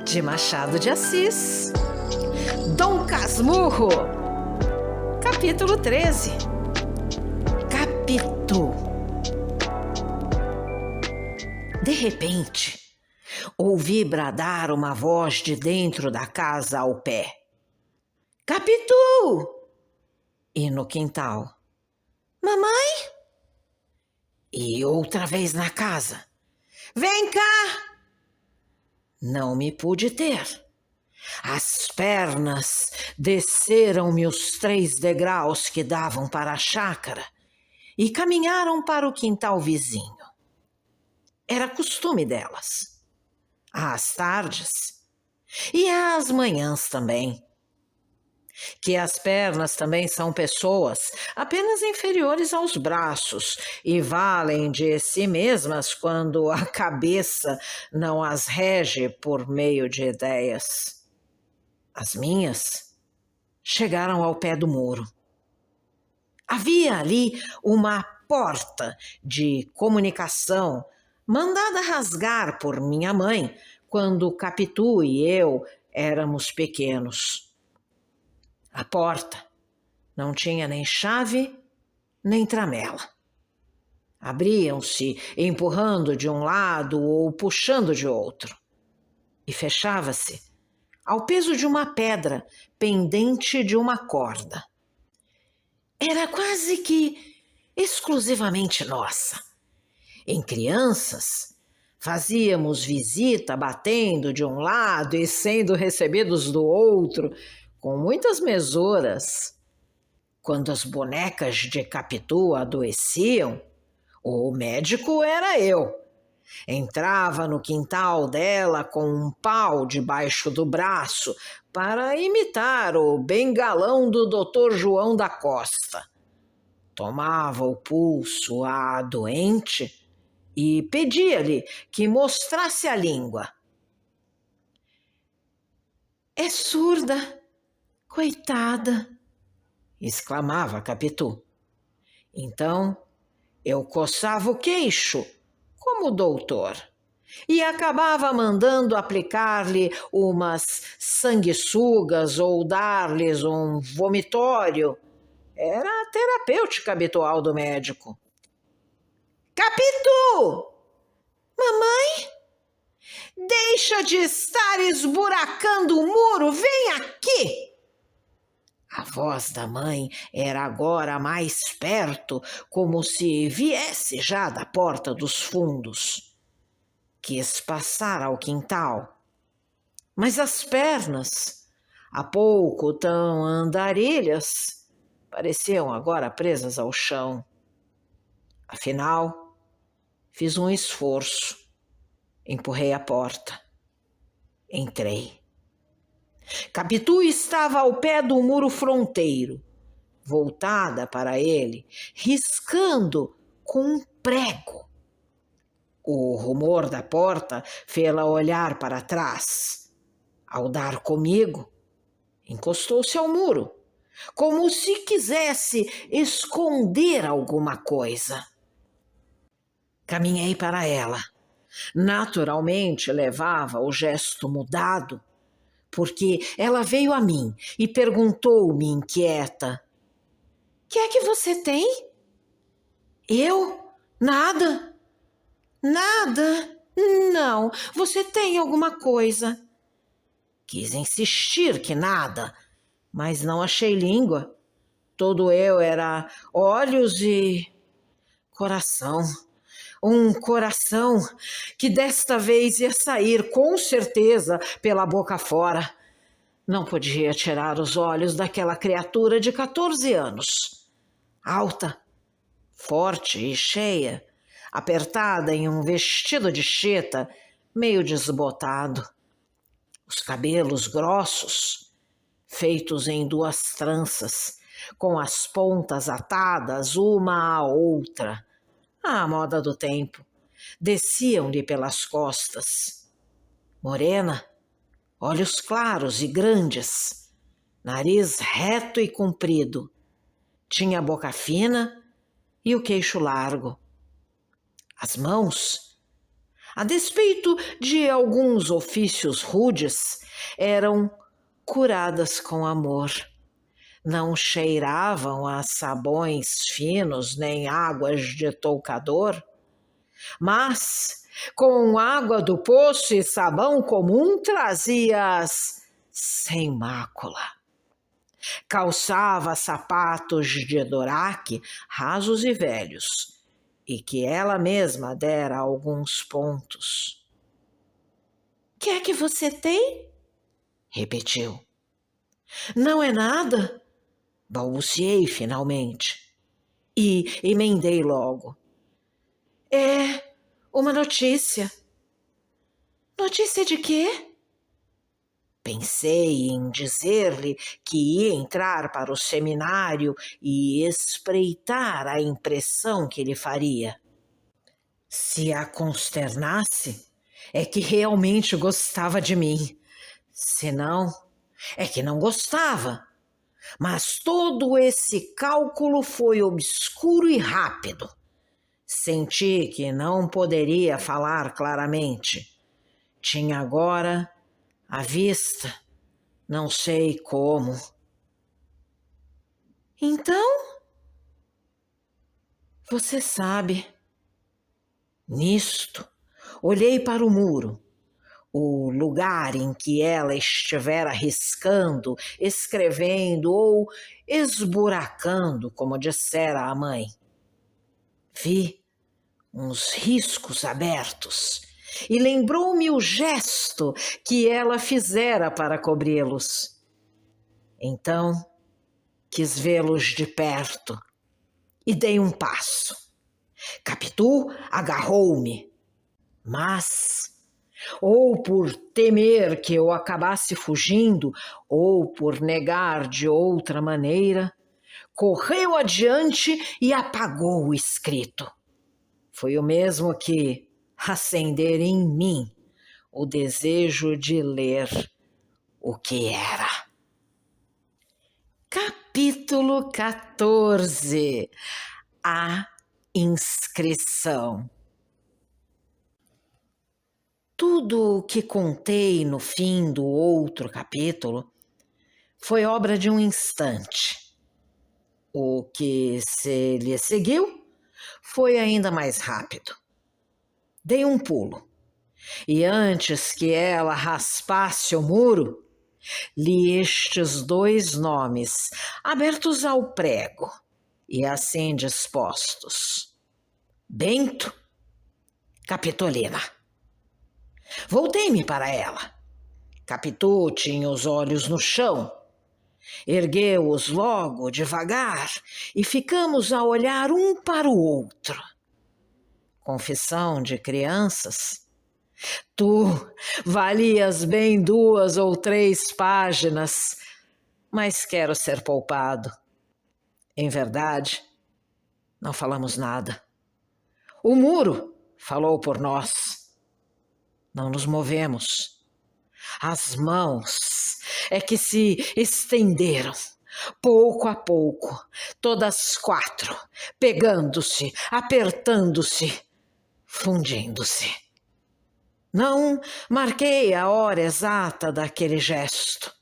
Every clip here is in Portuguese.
de Machado de Assis. Dom Casmurro, capítulo 13. Capitu. De repente, ouvi bradar uma voz de dentro da casa ao pé. Capitu! E no quintal. Mamãe? E outra vez na casa. Vem cá! Não me pude ter. As pernas desceram-me os 3 degraus que davam para a chácara e caminharam para o quintal vizinho. Era costume delas. Às tardes e às manhãs também. Que as pernas também são pessoas apenas inferiores aos braços e valem de si mesmas quando a cabeça não as rege por meio de ideias. As minhas chegaram ao pé do muro. Havia ali uma porta de comunicação mandada rasgar por minha mãe quando Capitu e eu éramos pequenos. A porta não tinha nem chave, nem tramela. Abriam-se empurrando de um lado ou puxando de outro. E fechava-se ao peso de uma pedra pendente de uma corda. Era quase que exclusivamente nossa. Em crianças, fazíamos visita batendo de um lado e sendo recebidos do outro, com muitas mesouras. Quando as bonecas de Capitu adoeciam, o médico era eu. Entrava no quintal dela com um pau debaixo do braço para imitar o bengalão do Dr. João da Costa. Tomava o pulso à doente e pedia-lhe que mostrasse a língua. É surda, coitada, exclamava Capitu. Então eu coçava o queixo, como o doutor, e acabava mandando aplicar-lhe umas sanguessugas ou dar-lhes um vomitório. Era a terapêutica habitual do médico. Capitu! Mamãe? Deixa de estar esburacando o muro, vem aqui! A voz da mãe era agora mais perto, como se viesse já da porta dos fundos. Quis passar ao quintal, mas as pernas, há pouco tão andarilhas, pareciam agora presas ao chão. Afinal, fiz um esforço, empurrei a porta, entrei. Capitu estava ao pé do muro fronteiro, voltada para ele, riscando com um prego. O rumor da porta fê-la olhar para trás. Ao dar comigo, encostou-se ao muro, como se quisesse esconder alguma coisa. Caminhei para ela. Naturalmente levava o gesto mudado, porque ela veio a mim e perguntou-me inquieta. Que é que você tem? Eu? Nada. Nada? Não, você tem alguma coisa. Quis insistir que nada, mas não achei língua. Todo eu era olhos e coração. Um coração que desta vez ia sair com certeza pela boca fora. Não podia tirar os olhos daquela criatura de 14 anos. Alta, forte e cheia, apertada em um vestido de chita meio desbotado. Os cabelos grossos, feitos em 2 tranças, com as pontas atadas uma à outra, à moda do tempo, desciam-lhe pelas costas. Morena, olhos claros e grandes, nariz reto e comprido, tinha a boca fina e o queixo largo. As mãos a despeito de alguns ofícios rudes, eram curadas com amor. Não cheiravam a sabões finos nem águas de toucador, mas com água do poço e sabão comum trazia-as sem mácula. Calçava sapatos de doraque rasos e velhos, e que ela mesma dera alguns pontos. "Que é que você tem?" repetiu. "Não é nada", balbuciei finalmente, e emendei logo. "É uma notícia." "Notícia de quê?" Pensei em dizer-lhe que ia entrar para o seminário e espreitar a impressão que lhe faria. Se a consternasse, é que realmente gostava de mim. Se não, é que não gostava. Mas todo esse cálculo foi obscuro e rápido. Senti que não poderia falar claramente. Tinha agora à vista, não sei como. "Então, você sabe." Nisto, olhei para o muro, o lugar em que ela estivera riscando, escrevendo ou esburacando, como dissera a mãe. Vi uns riscos abertos e lembrou-me o gesto que ela fizera para cobri-los. Então, quis vê-los de perto e dei um passo. Capitu agarrou-me, mas, ou por temer que eu acabasse fugindo, ou por negar de outra maneira, correu adiante e apagou o escrito. Foi o mesmo que acender em mim o desejo de ler o que era. Capítulo 14. A inscrição. Tudo o que contei no fim do outro capítulo foi obra de um instante. O que se lhe seguiu foi ainda mais rápido. Dei um pulo, e antes que ela raspasse o muro, li estes 2 nomes, abertos ao prego, e assim dispostos: Bento, Capitolina. Voltei-me para ela. Capitu tinha os olhos no chão. Ergueu-os logo, devagar, e ficamos a olhar um para o outro. Confissão de crianças. Tu valias bem 2 ou 3 páginas, mas quero ser poupado. Em verdade, não falamos nada. O muro falou por nós. Não nos movemos. As mãos é que se estenderam, pouco a pouco, todas 4, pegando-se, apertando-se, fundindo-se. Não marquei a hora exata daquele gesto.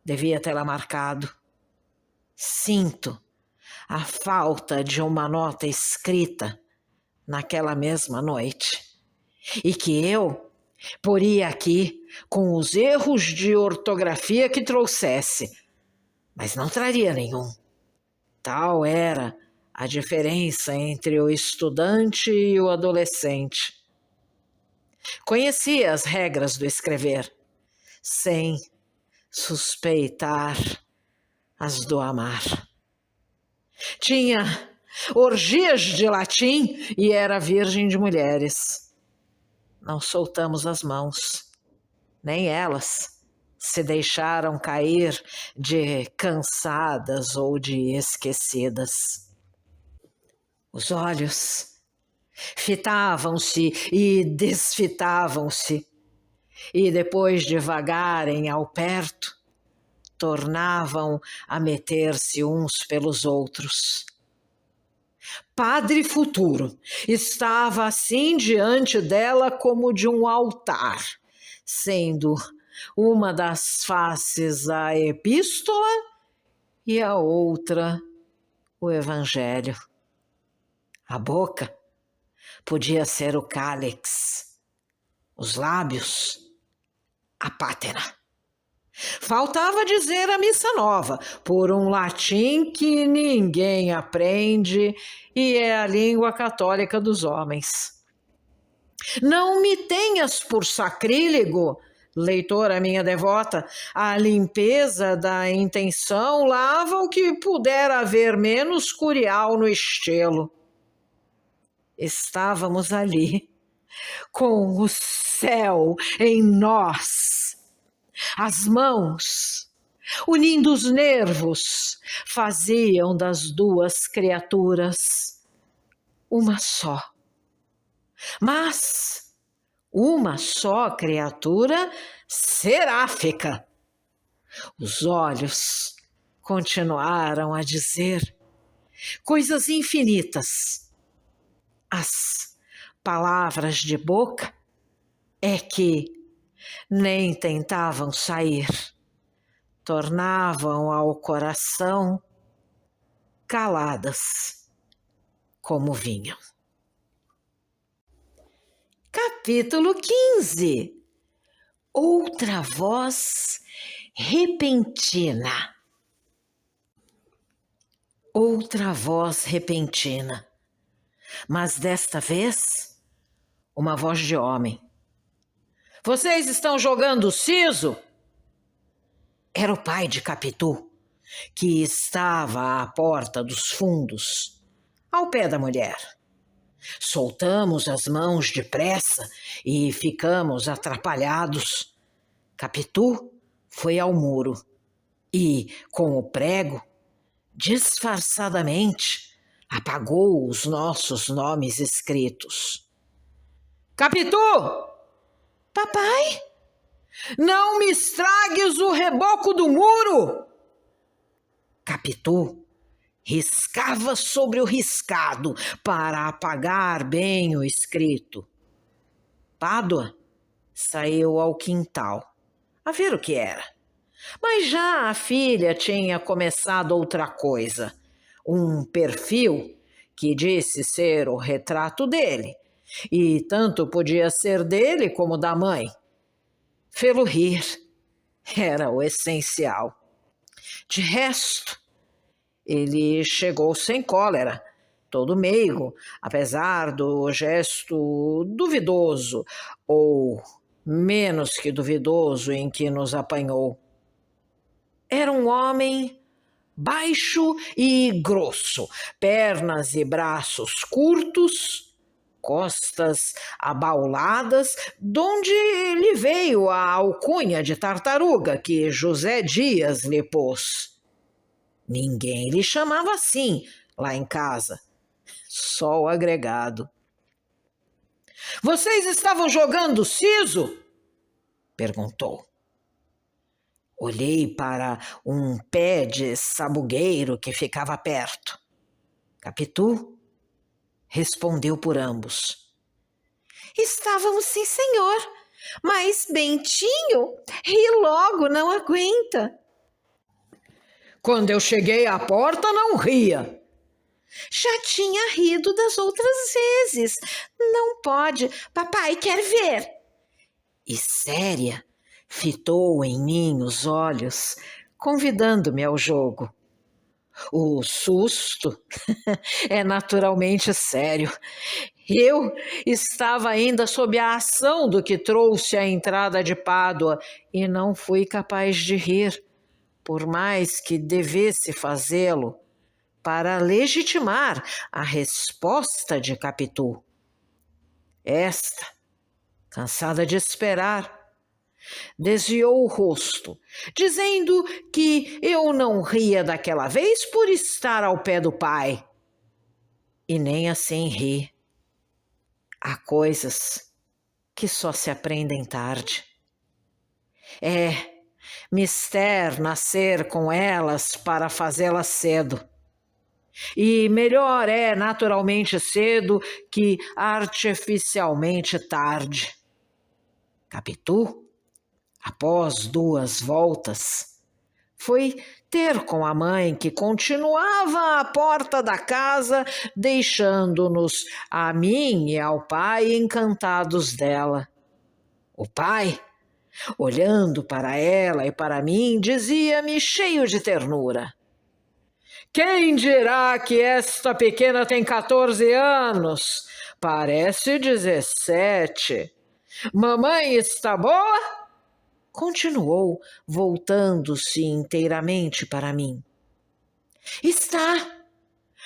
Devia tê-la marcado. Sinto a falta de uma nota escrita naquela mesma noite, e que eu poria aqui com os erros de ortografia que trouxesse, mas não traria nenhum. Tal era a diferença entre o estudante e o adolescente. Conhecia as regras do escrever, sem suspeitar as do amar. Tinha orgias de latim e era virgem de mulheres. Não soltamos as mãos, nem elas se deixaram cair de cansadas ou de esquecidas. Os olhos fitavam-se e desfitavam-se, e depois de vagarem ao perto, tornavam a meter-se uns pelos outros. Padre Futuro estava assim diante dela como de um altar, sendo uma das faces a epístola e a outra o evangelho. A boca podia ser o cálix, os lábios, a pátena. Faltava dizer a missa nova, por um latim que ninguém aprende e é a língua católica dos homens. Não me tenhas por sacrílego, leitora minha devota, a limpeza da intenção lava o que puder haver menos curial no estelo. Estávamos ali, com o céu em nós, as mãos, unindo os nervos, faziam das duas criaturas uma só. Mas uma só criatura seráfica. Os olhos continuaram a dizer coisas infinitas. As palavras de boca é que nem tentavam sair, tornavam ao coração caladas como vinham. Capítulo 15. Outra voz repentina. Outra voz repentina, mas desta vez uma voz de homem. Vocês estão jogando siso? Era o pai de Capitu, que estava à porta dos fundos, ao pé da mulher. Soltamos as mãos depressa e ficamos atrapalhados. Capitu foi ao muro e, com o prego, disfarçadamente, apagou os nossos nomes escritos. Capitu! Papai? Não me estragues o reboco do muro! Capitu riscava sobre o riscado para apagar bem o escrito. Pádua saiu ao quintal a ver o que era. Mas já a filha tinha começado outra coisa, um perfil que disse ser o retrato dele, e tanto podia ser dele como da mãe. Fê-lo rir era o essencial. De resto, ele chegou sem cólera, todo meigo, apesar do gesto duvidoso, ou menos que duvidoso, em que nos apanhou. Era um homem baixo e grosso, pernas e braços curtos, costas abauladas, donde lhe veio a alcunha de tartaruga que José Dias lhe pôs. Ninguém lhe chamava assim lá em casa, só o agregado. Vocês estavam jogando siso? Perguntou. Olhei para um pé de sabugueiro que ficava perto. Capitu respondeu por ambos. Estávamos, sim, senhor, mas Bentinho ri logo, não aguenta. Quando eu cheguei à porta, não ria. Já tinha rido das outras vezes. Não pode, papai quer ver. E séria, fitou em mim os olhos, convidando-me ao jogo. O susto é naturalmente sério. Eu estava ainda sob a ação do que trouxe a entrada de Pádua e não fui capaz de rir, por mais que devesse fazê-lo, para legitimar a resposta de Capitu. Esta, cansada de esperar, desviou o rosto, dizendo que eu não ria daquela vez por estar ao pé do pai. E nem assim ri. Há coisas que só se aprendem tarde. É mister nascer com elas para fazê-las cedo. E melhor é naturalmente cedo que artificialmente tarde. Capitu, após 2 voltas, foi ter com a mãe, que continuava à porta da casa, deixando-nos a mim e ao pai encantados dela. O pai, olhando para ela e para mim, dizia-me cheio de ternura: quem dirá que esta pequena tem 14 anos? Parece 17. Mamãe está boa? Continuou, voltando-se inteiramente para mim. Está.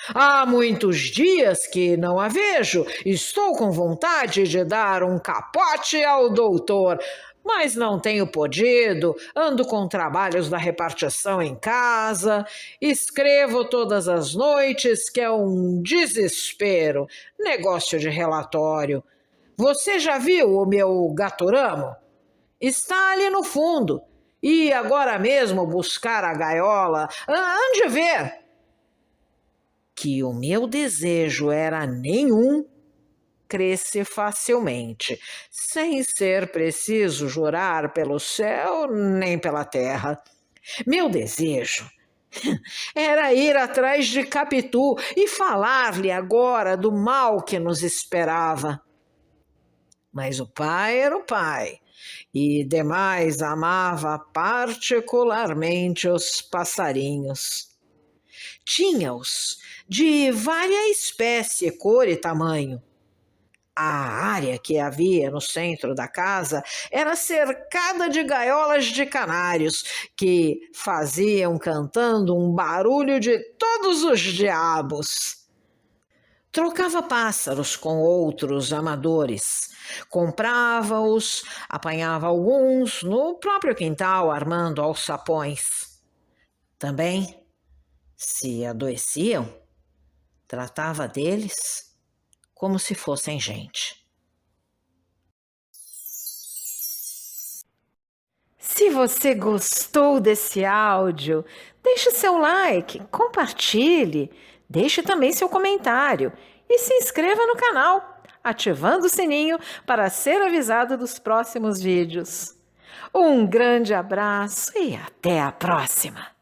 Há muitos dias que não a vejo. Estou com vontade de dar um capote ao doutor, mas não tenho podido. Ando com trabalhos da repartição em casa. Escrevo todas as noites, que é um desespero. Negócio de relatório. Você já viu o meu gatoramo? Está ali no fundo. E agora mesmo buscar a gaiola. Ande ver. Que o meu desejo era nenhum, cresce facilmente, sem ser preciso jurar pelo céu nem pela terra. Meu desejo era ir atrás de Capitu e falar-lhe agora do mal que nos esperava. Mas o pai era o pai, e demais amava particularmente os passarinhos. Tinha-os de vária espécie, cor e tamanho. A área que havia no centro da casa era cercada de gaiolas de canários, que faziam cantando um barulho de todos os diabos. Trocava pássaros com outros amadores, comprava-os, apanhava alguns no próprio quintal, armando alçapões. Também, se adoeciam, tratava deles como se fossem gente. Se você gostou desse áudio, deixe seu like, compartilhe, deixe também seu comentário e se inscreva no canal, ativando o sininho para ser avisado dos próximos vídeos. Um grande abraço e até a próxima!